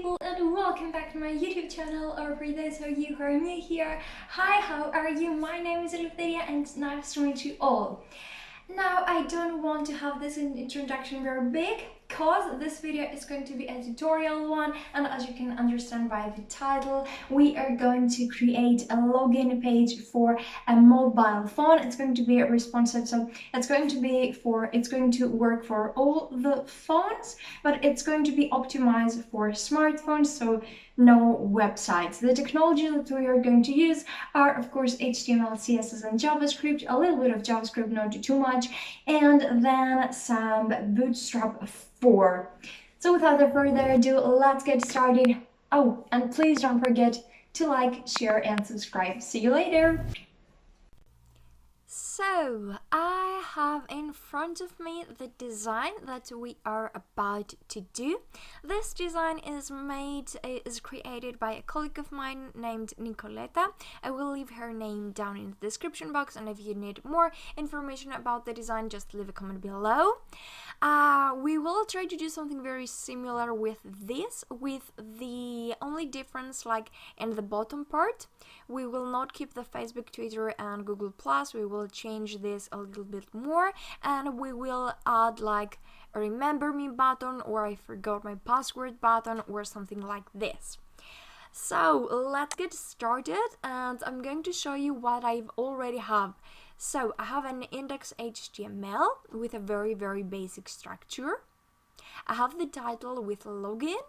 people, and welcome back to my YouTube channel, or for those of you who are new here, hi, how are you? My name is Eleftheria and it's nice to meet you all. Now, I don't want to have this introduction very big, because this video is going to be a tutorial one, and as you can understand by the title, we are going to create a login page for a mobile phone. It's going to be responsive, so it's going to work for all the phones, but it's going to be optimized for smartphones, so no websites. The technology that we are going to use are, of course, HTML, CSS, and JavaScript, a little bit of JavaScript, not too much, and then some bootstrap4. So without further ado, let's get started. Oh, and please don't forget to like, share, and subscribe. See you later! So, I have in front of me the design that we are about to do. This design is created by a colleague of mine named Nikoleta. I will leave her name down in the description box, and if you need more information about the design, just leave a comment below. We will try to do something very similar with this, with the only difference, like in the bottom part, we will not keep the Facebook, Twitter, and Google+. We will change this a little bit more, and we will add like a remember me button, or I forgot my password button, or something like this. So let's get started, and I'm going to show you what I already have. So I have an index HTML with a very basic structure. I have the title with login,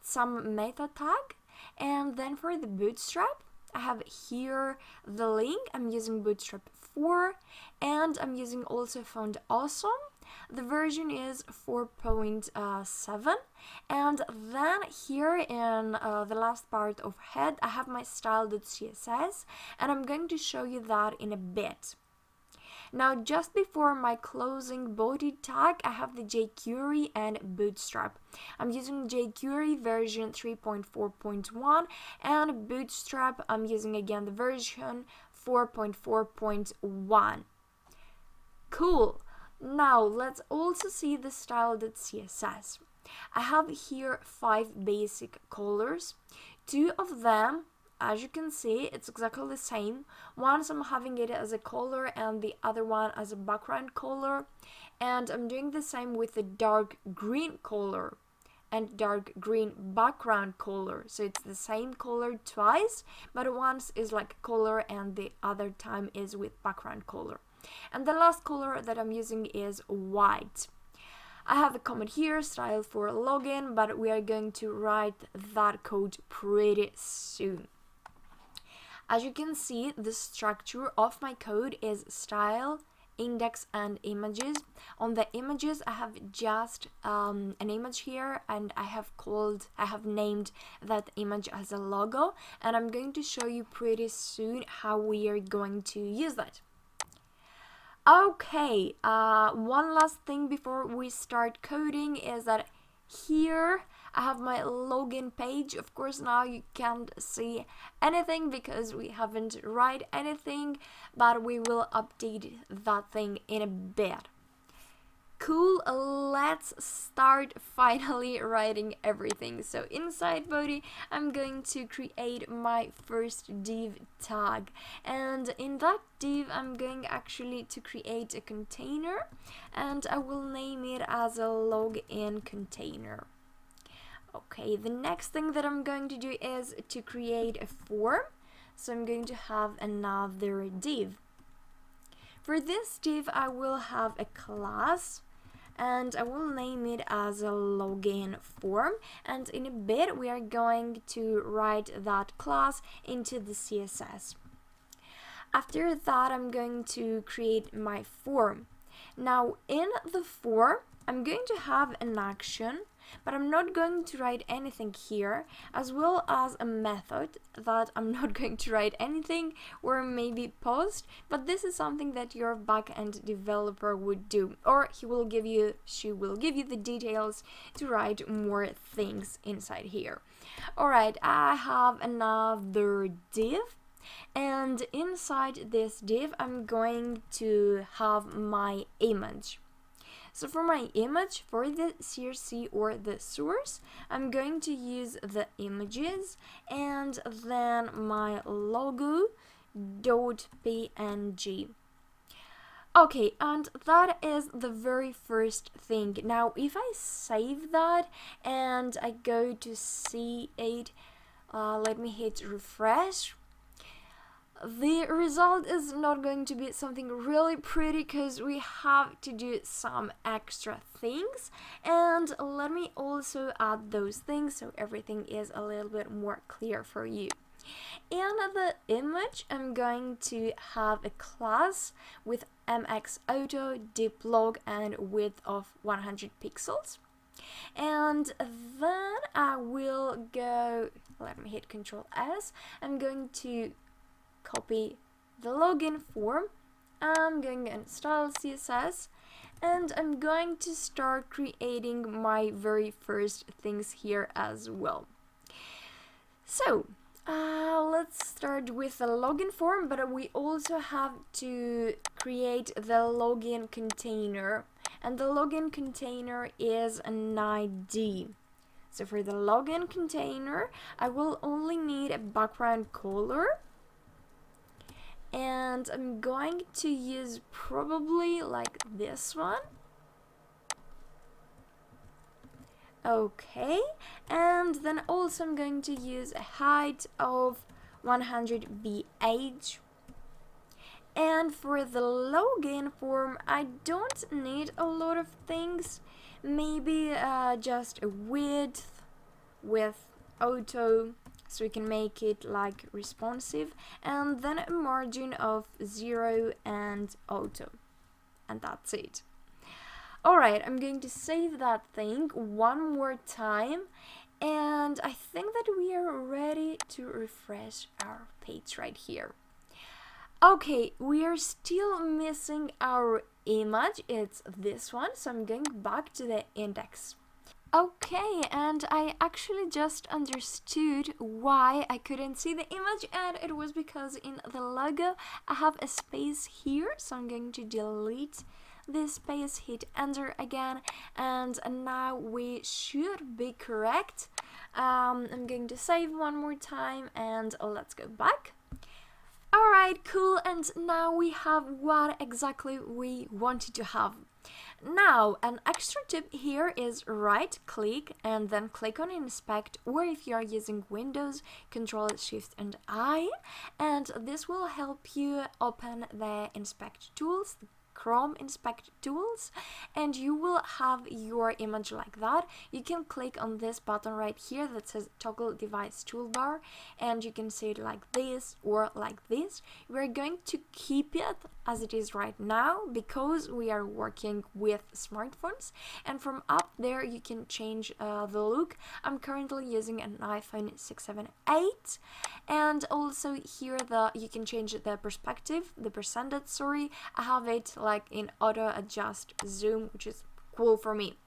some meta tag, and then for the bootstrap, I have here the link. I'm using bootstrap4, and I'm using also font awesome. The version is 4.7, and then here in the last part of head, I have my style.css, and I'm going to show you that in a bit. Now, just before my closing body tag, I have the jQuery and Bootstrap. I'm using jQuery version 3.4.1, and Bootstrap, I'm using again the version 4.4.1. Cool! Now, let's also see the style.css. I have here 5 basic colors. 2 of them, as you can see, it's exactly the same. Once I'm having it as a color and the other one as a background color. And I'm doing the same with the dark green color and dark green background color. So it's the same color twice, but once is like color and the other time is with background color. And the last color that I'm using is white. I have a comment here, style for login, but we are going to write that code pretty soon. As you can see, the structure of my code is style, index, and images. On the images, I have just an image here, and I have named that image as a logo, and I'm going to show you pretty soon how we are going to use that. Okay, one last thing before we start coding is that here I have my login page. Of course, now you can't see anything because we haven't write anything, but we will update that thing in a bit. Cool, let's start finally writing everything. So inside body, I'm going to create my first div tag, and in that div I'm going actually to create a container, and I will name it as a login container. Okay, the next thing that I'm going to do is to create a form, so I'm going to have another div. For this div I will have a class, and I will name it as a login form, and in a bit we are going to write that class into the CSS. After that, I'm going to create my form. Now in the form I'm going to have an action, but I'm not going to write anything here, as well as a method that I'm not going to write anything, or maybe post, but this is something that your backend developer would do, or she will give you the details to write more things inside here. Alright, I have another div, and inside this div I'm going to have my image. So for my image, for the CRC or the source, I'm going to use the images and then my logo .png. Okay, and that is the very first thing. Now, if I save that and I go to see it, let me hit refresh. The result is not going to be something really pretty because we have to do some extra things, and let me also add those things so everything is a little bit more clear for you. In the image, I'm going to have a class with mxauto, deep log, and width of 100 pixels. And then I will go, let me hit Ctrl S, I'm going to copy the login form, I'm going to install CSS, and I'm going to start creating my very first things here as well. So, let's start with the login form, but we also have to create the login container, and the login container is an ID. So for the login container, I will only need a background color, and I'm going to use probably like this one. Okay, and then also I'm going to use a height of 100 VH. And for the login form, I don't need a lot of things. Maybe just a width with auto, so we can make it like responsive, and then a margin of 0 and auto, and that's it. Alright, I'm going to save that thing one more time, and I think that we are ready to refresh our page right here. Okay, we are still missing our image, it's this one, so I'm going back to the index. Okay, and I actually just understood why I couldn't see the image, and it was because in the logo I have a space here, so I'm going to delete this space, hit enter again, and now we should be correct. I'm going to save one more time, and let's go back. Alright, cool, and now we have what exactly we wanted to have. Now, an extra tip here is right click and then click on inspect, or if you are using Windows, Control Shift and I, and this will help you open the inspect tools, Chrome inspect tools, and you will have your image like that. You can click on this button right here that says toggle device toolbar, and you can see it like this or like this. We're going to keep it as it is right now because we are working with smartphones, and from up there you can change the look. I'm currently using an iPhone 678, and also here you can change the perspective, the percentage, sorry. I have it like in auto adjust zoom, which is cool for me.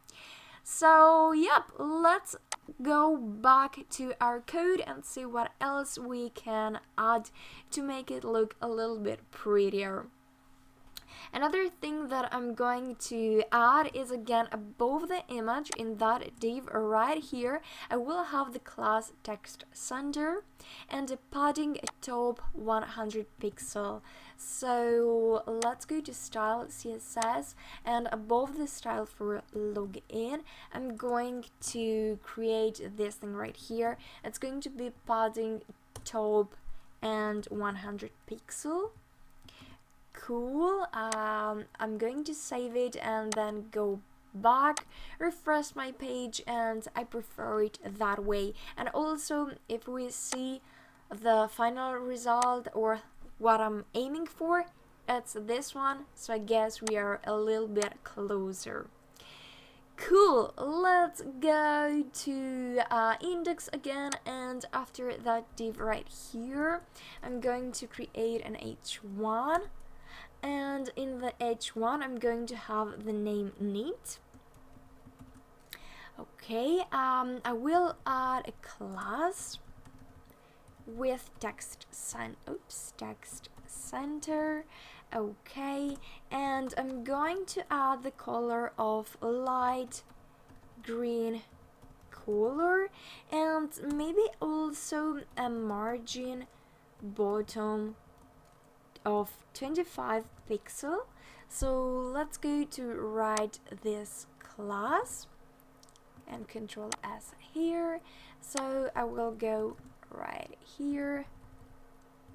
So yep, let's go back to our code and see what else we can add to make it look a little bit prettier. Another thing that I'm going to add is again above the image in that div right here, I will have the class text center and a padding top 100 pixel. So let's go to style CSS, and above the style for login, I'm going to create this thing right here. It's going to be padding top and 100 pixel. Cool. I'm going to save it and then go back, refresh my page, and I prefer it that way. And also, if we see the final result or what I'm aiming for, it's this one, so I guess we are a little bit closer. Cool, let's go to index again, and after that div right here, I'm going to create an h1, and in the h1 I'm going to have the name neat. Okay, I will add a class with text center. Okay, and I'm going to add the color of light green color, and maybe also a margin bottom of 25 pixel. So let's go to write this class and Control S here. So I will go right here.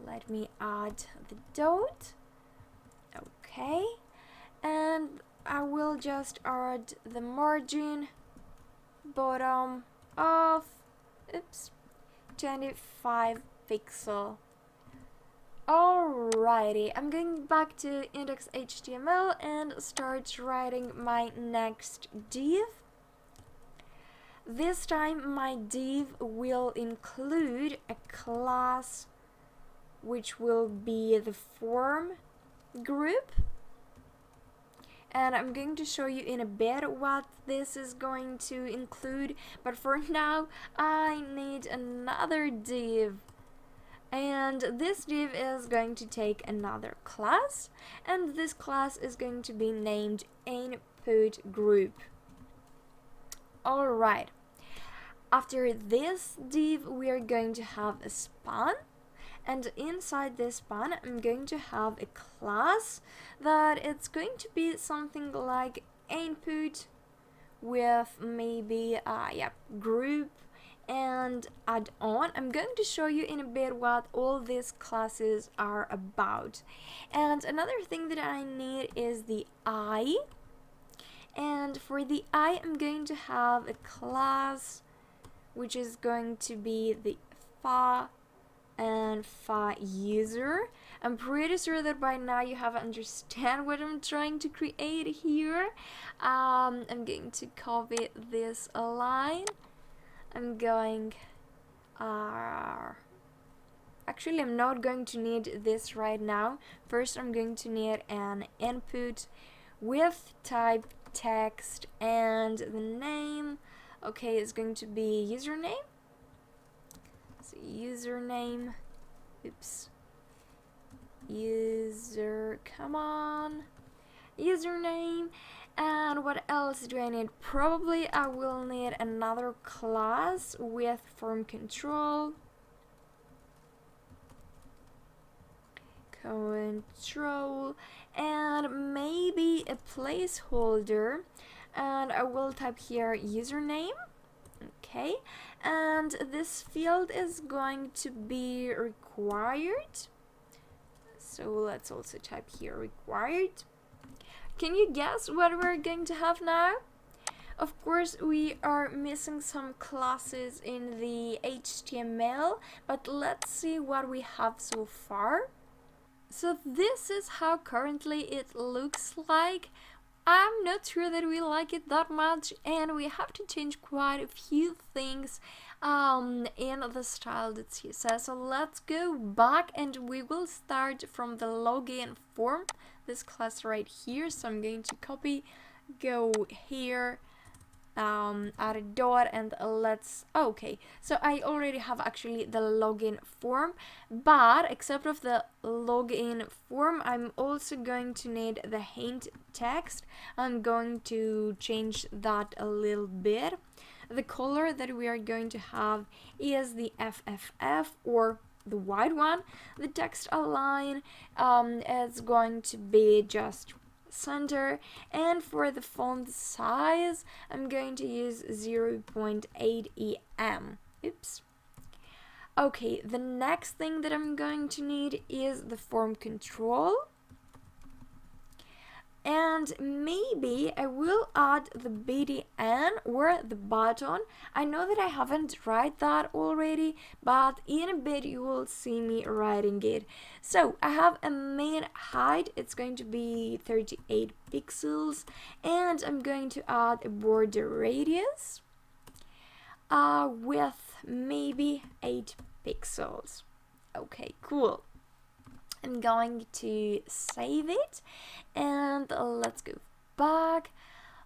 Let me add the dot. Okay, and I will just add the margin bottom of 25 pixel. Alrighty, I'm going back to index.html and start writing my next div. This time my div will include a class which will be the form group, and I'm going to show you in a bit what this is going to include, but for now I need another div, and this div is going to take another class, and this class is going to be named input group. Alright, after this div we are going to have a span, and inside this span I'm going to have a class that it's going to be something like input with maybe group and add on. I'm going to show you in a bit what all these classes are about. And another thing that I need is the eye, and for the eye I'm going to have a class which is going to be the fa and fa user. I'm pretty sure that by now you have understand what I'm trying to create here. I'm going to copy this line. I'm going actually I'm not going to need this right now. First I'm going to need an input with type text, and the name, okay, is going to be username. So username, come on, username. And what else do I need? Probably I will need another class with form control, and maybe a placeholder, and I will type here username. Okay, and this field is going to be required, so let's also type here required. Can you guess what we're going to have now? Of course we are missing some classes in the HTML, but let's see what we have so far. So this is how currently it looks like. I'm not sure that we like it that much, and we have to change quite a few things in the style.css. So let's go back and we will start from the login form, this class right here. So I'm going to copy, go here, add a dot, and let's, okay, so I already have actually the login form, but except of the login form I'm also going to need the hint text. I'm going to change that a little bit. The color that we are going to have is the FFF, or the white one. The text align is going to be just center, and for the font size I'm going to use 0.8 em. Okay, the next thing that I'm going to need is the form control, and maybe I will add the BDN or the button. I know that I haven't write that already, but in a bit you will see me writing it. So I have a main height, it's going to be 38 pixels, and I'm going to add a border radius with maybe 8 pixels. Okay, cool. I'm going to save it, and let's go back,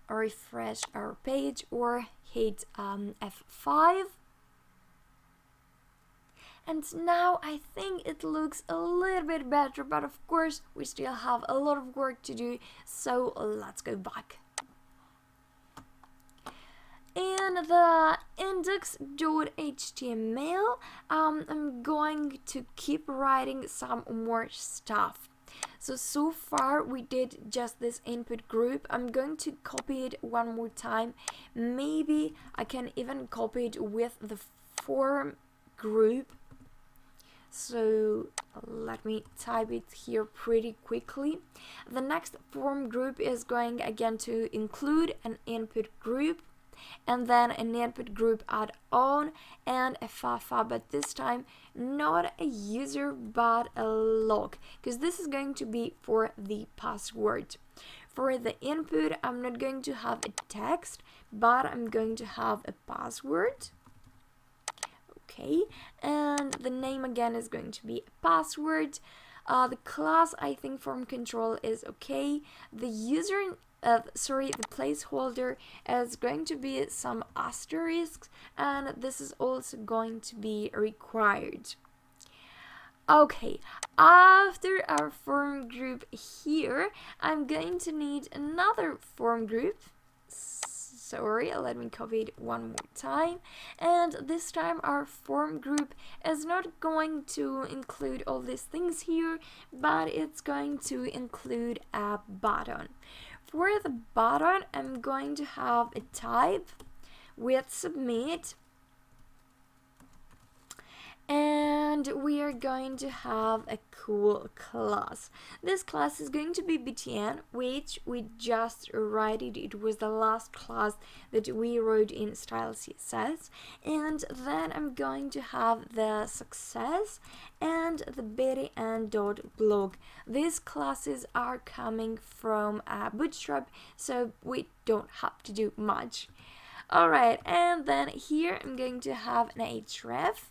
refresh our page, or hit F5, And now I think it looks a little bit better, but of course we still have a lot of work to do, so let's go back. In the index.html, I'm going to keep writing some more stuff. So far we did just this input group. I'm going to copy it one more time. Maybe I can even copy it with the form group. So let me type it here pretty quickly. The next form group is going again to include an input group, and then an input group add-on and a fafa, but this time not a user but a log, because this is going to be for the password. For the input, I'm not going to have a text, but I'm going to have a password. Okay, and the name again is going to be a password. The class, I think form control is okay. The user the placeholder is going to be some asterisks, and this is also going to be required. Okay, after our form group here, I'm going to need another form group. Sorry, let me copy it one more time. And this time our form group is not going to include all these things here, but it's going to include a button. For the button, I'm going to have a type with submit, and we are going to have a cool class. This class is going to be btn, which we just wrote it. It was the last class that we wrote in style CSS. And then I'm going to have the success and the btn.blog. These classes are coming from Bootstrap, so we don't have to do much. Alright, and then here I'm going to have an href.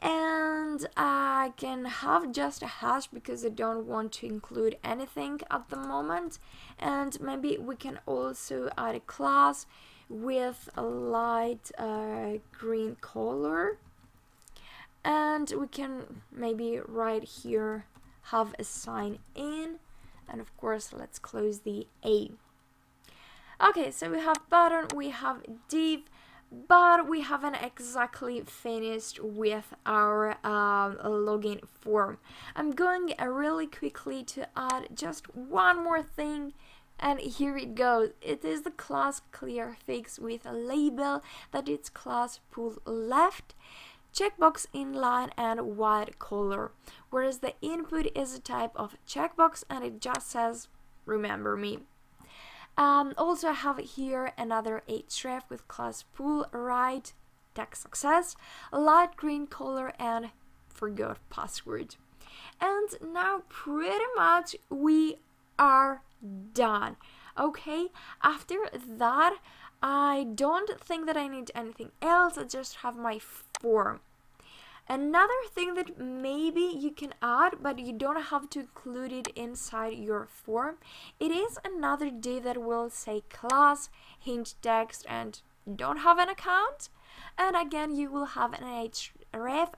And I can have just a hash because I don't want to include anything at the moment. And maybe we can also add a class with a light green color. And we can maybe right here have a sign in. And of course, let's close the A. Okay, so we have button, we have div, but we haven't exactly finished with our login form. I'm going really quickly to add just one more thing, and here it goes. It is the class clearfix with a label that it's class pull left, checkbox inline, and white color, whereas the input is a type of checkbox and it just says remember me. Also I have here another href with class pull right, text success, light green color, and forgot password. And now pretty much we are done. Okay, after that I don't think that I need anything else. I just have my form. Another thing that maybe you can add, but you don't have to include it inside your form, it is another div that will say class, hint text, and don't have an account. And again, you will have an href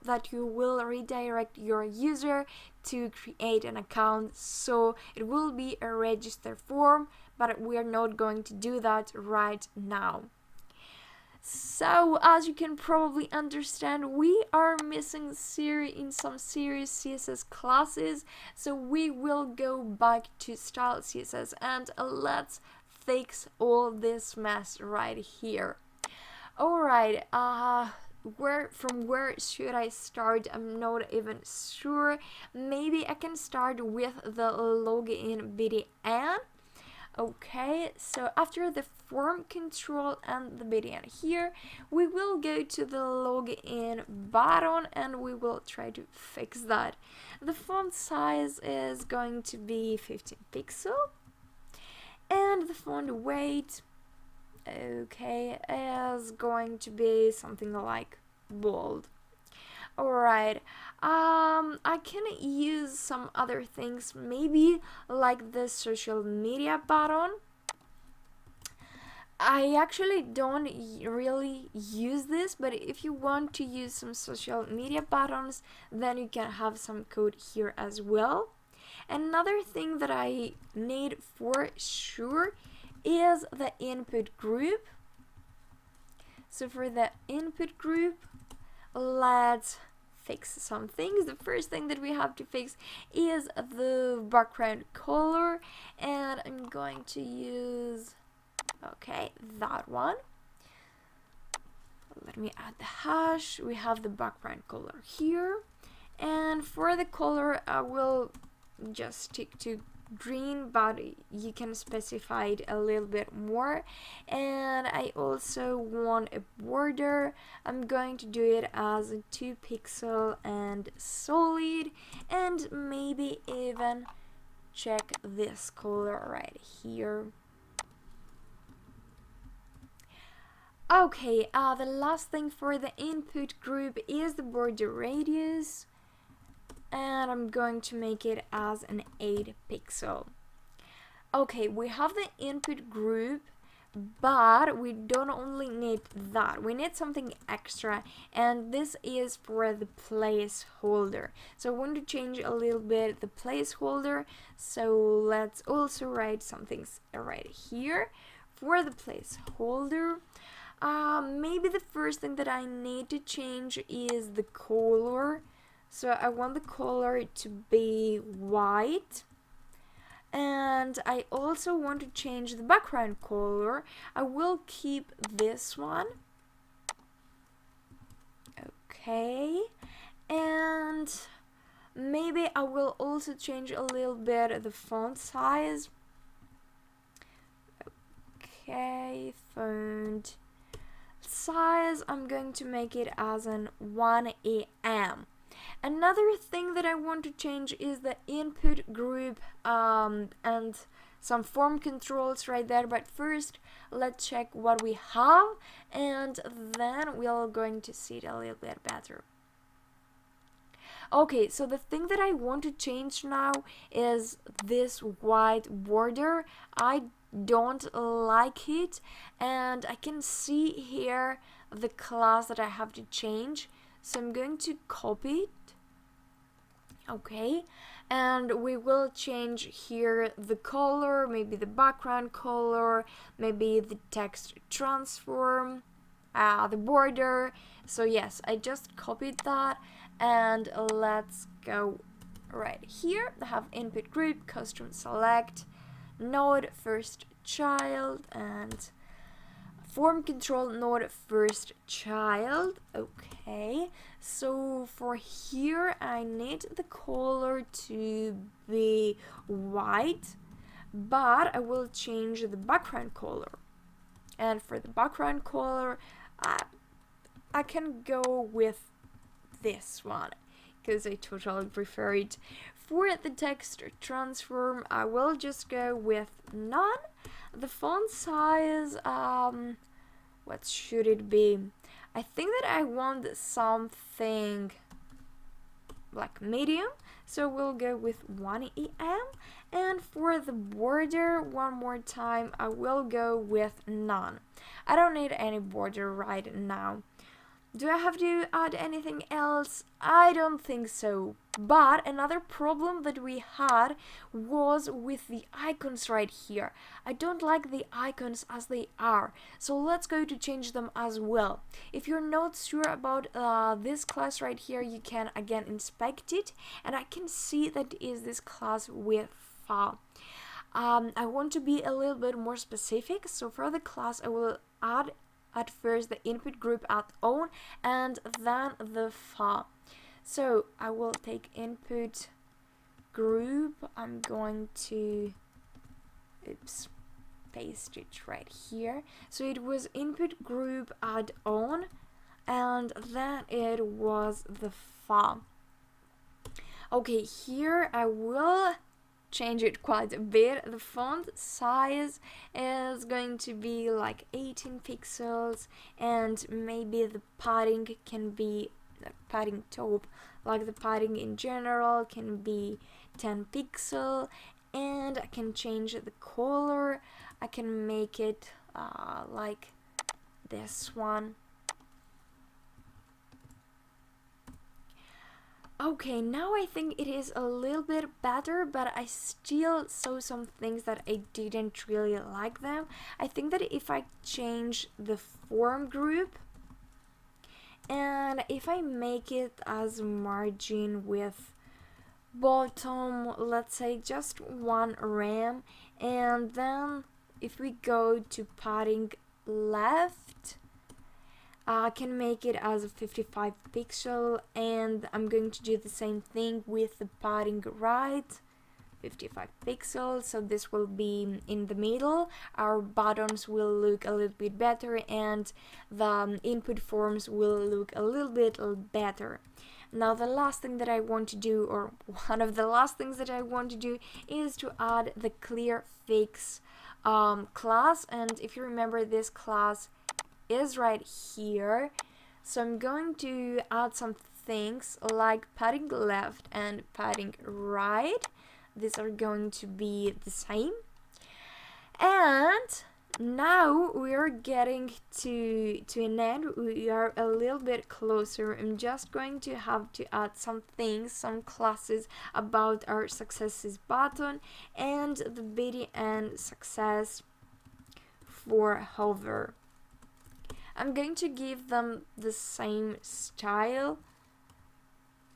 that you will redirect your user to create an account. So it will be a register form, but we are not going to do that right now. So, as you can probably understand, we are missing in some serious CSS classes, so we will go back to style CSS and let's fix all this mess right here. Alright, from where should I start? I'm not even sure. Maybe I can start with the login btn. Okay, so after the form control and the btn here, we will go to the login button and we will try to fix that. The font size is going to be 15 pixel, and the font weight, okay, is going to be something like bold. Alright, I can use some other things, maybe like the social media button. I actually don't really use this, but if you want to use some social media buttons, then you can have some code here as well. Another thing that I need for sure is the input group. So for the input group, let's fix some things. The first thing that we have to fix is the background color, and I'm going to use, okay, that one. Let me add the hash. We have the background color here, and for the color I will just stick to green, but you can specify it a little bit more. And I also want a border. I'm going to do it as a 2 pixel and solid, and maybe even check this color right here. Okay, the last thing for the input group is the border radius, and I'm going to make it as an 8 pixel. Okay, we have the input group, but we don't only need that, we need something extra, and this is for the placeholder. So I want to change a little bit the placeholder, so let's also write something right here for the placeholder. Maybe the first thing that I need to change is the color. So I want the color to be white, and I also want to change the background color. I will keep this one. Okay, and maybe I will also change a little bit the font size. Okay, font size, I'm going to make it as an 1 AM. Another thing that I want to change is the input group and some form controls right there, but first let's check what we have, and then we're going to see it a little bit better. Okay, so the thing that I want to change now is this white border. I don't like it, and I can see here the class that I have to change, so I'm going to copy it. Okay, and we will change here the color, maybe the background color, maybe the text transform, the border. So yes, I just copied that, and let's go right here. I have input group, custom select, node first child, and form control node first child. Okay, so for here I need the color to be white, but I will change the background color, and for the background color I can go with this one because I totally prefer it. For the text transform, I will just go with none. The font size, what should it be? I think that I want something like medium, so we'll go with 1 EM. And for the border, one more time, I will go with none. I don't need any border right now. Do I have to add anything else? I don't think so. But another problem that we had was with the icons right here. I don't like the icons as they are, so let's go to change them as well. If you're not sure about this class right here, you can again inspect it, and I can see that is this class with file. I want to be a little bit more specific, so for the class I will add at first the input group at own and then the file. So I will take input group, I'm going to paste it right here. So it was input group add on, and then it was the file. Okay, here I will change it quite a bit. The font size is going to be like 18 pixels, and maybe the padding can be the padding top, like the padding in general can be 10 pixel, and I can change the color. I can make it like this one. Okay, now I think it is a little bit better, but I still saw some things that I didn't really like them. I think that if I change the form group and if I make it as margin with bottom, let's say just one rem, and then if we go to padding left, I can make it as a 55 pixel, and I'm going to do the same thing with the padding right, 55 pixels, so this will be in the middle. Our buttons will look a little bit better and the input forms will look a little bit better. Now the last thing that I want to do, or one of the last things that I want to do, is to add the clear fix class, and if you remember, this class is right here. So I'm going to add some things like padding left and padding right. These are going to be the same. And now we're getting to an end. We are a little bit closer. I'm just going to have to add some things, some classes about our successes button and the BDN success for hover. I'm going to give them the same style.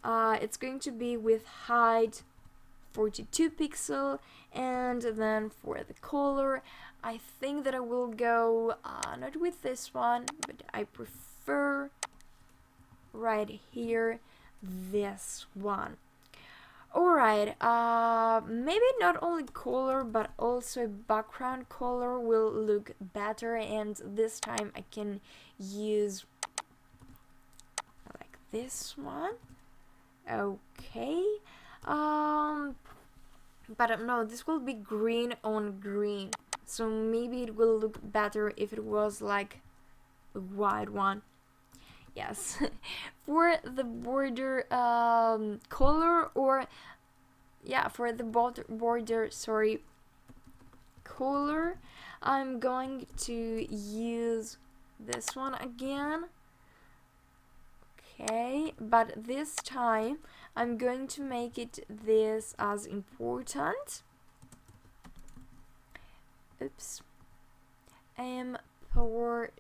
It's going to be with height 42 pixel, and then for the color, I think that I will go not with this one, but I prefer right here this one. Alright, maybe not only color but also background color will look better, and this time I can use like this one. Okay, but no, this will be green on green, so maybe it will look better if it was like a white one. Yes. For the border color, or yeah, for the border sorry, color, I'm going to use this one again. Okay, but this time I'm going to make it this as important. Oops. Important.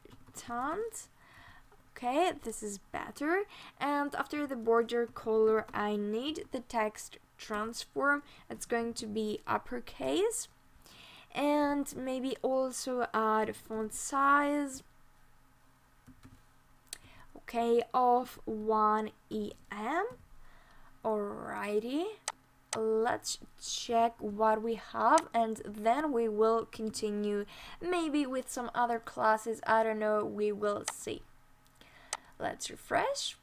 Okay, this is better. And after the border color, I need the text transform. It's going to be uppercase. And maybe also add font size. Okay, of 1 EM. Alrighty. Let's check what we have, and then we will continue maybe with some other classes. I don't know, we will see. Let's refresh,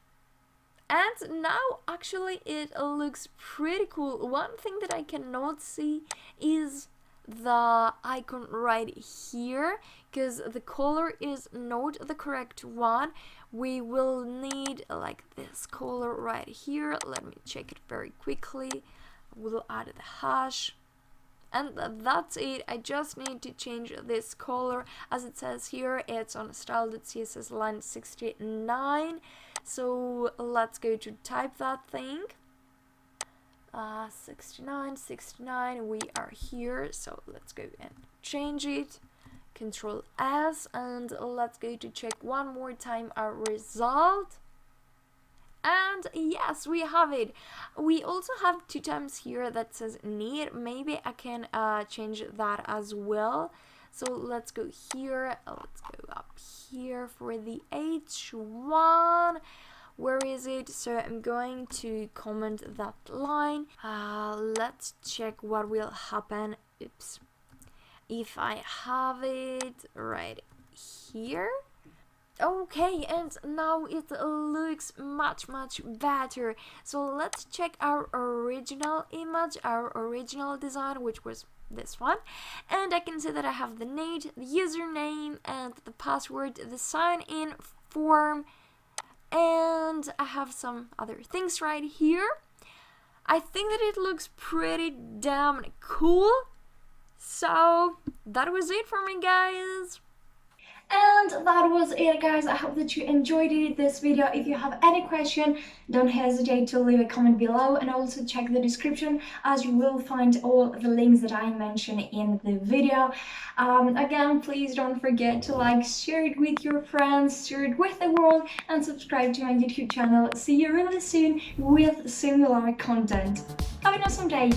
and now actually it looks pretty cool. One thing that I cannot see is the icon right here, because the color is not the correct one. We will need like this color right here. Let me check it very quickly. We'll add the hash, and that's it. I just need to change this color. As it says here, it's on style.css line 69. So let's go to type that thing. 69, we are here. So let's go and change it. Control S, and let's go to check one more time our result. And yes, we have it. We also have 2 times here that says need. Maybe I can change that as well. So let's go here. Let's go up here for the H1. Where is it? So I'm going to comment that line. Let's check what will happen. Oops. If I have it right here. Okay, and now it looks much better. So let's check our original image, our original design, which was this one, and I can see that I have the name, the username, and the password, the sign in form, and I have some other things right here. I think that it looks pretty damn cool. So that was it for me, guys. And that was it, guys. I hope that you enjoyed this video. If you have any question, don't hesitate to leave a comment below, and also check the description, as you will find all the links that I mentioned in the video. Again, please don't forget to like, share it with your friends, share it with the world, and subscribe to my YouTube channel. See you really soon with similar content. Have an awesome day.